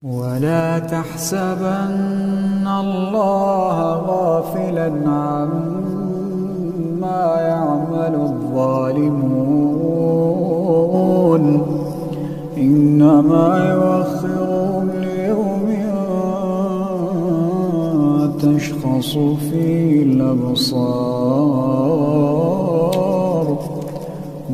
ولا تحسبن الله غافلا عما يعمل الظالمون إنما يؤخرهم ليوم تشخص فيه الأبصار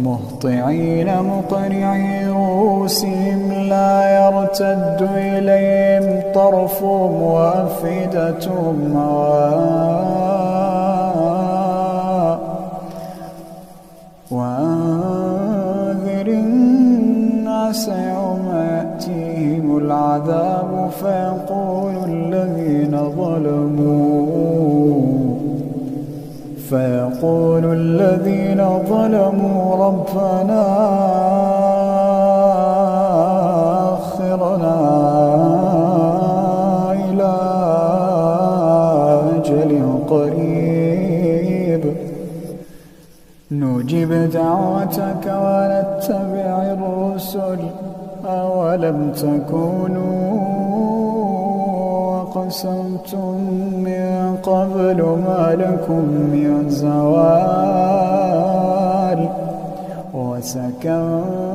مهطعين مقنعي رؤوسهم لا يرتد إليهم طرفهم وأفئدتهم هواء وأنذر الناس يوم يأتيهم العذاب فيقول الذين ظلموا ربنا أخرنا إلى أجل قريب نجب دعوتك ونتبع الرسل أولم تكونوا أقسمتم من قبل ما لكم من زوال وسكنتم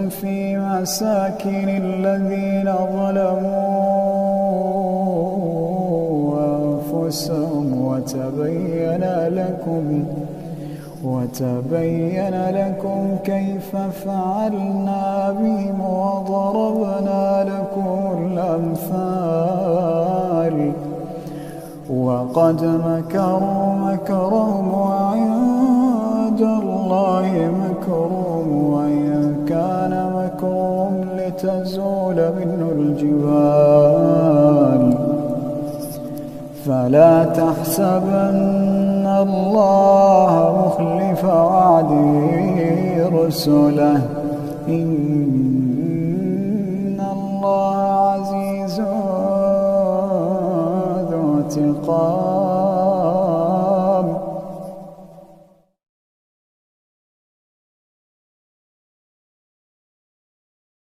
في مساكن الذين ظلموا أنفسهم وتبين لكم كيف فعلنا بهم وضربنا لكم الأمثال وقد مكروا مكرهم وعند الله مكرهم وإن كان مكرهم لتزول منه الجبال فلا تحسبن الله مخلف وعده رسله إن الله عزيز ذو انتقام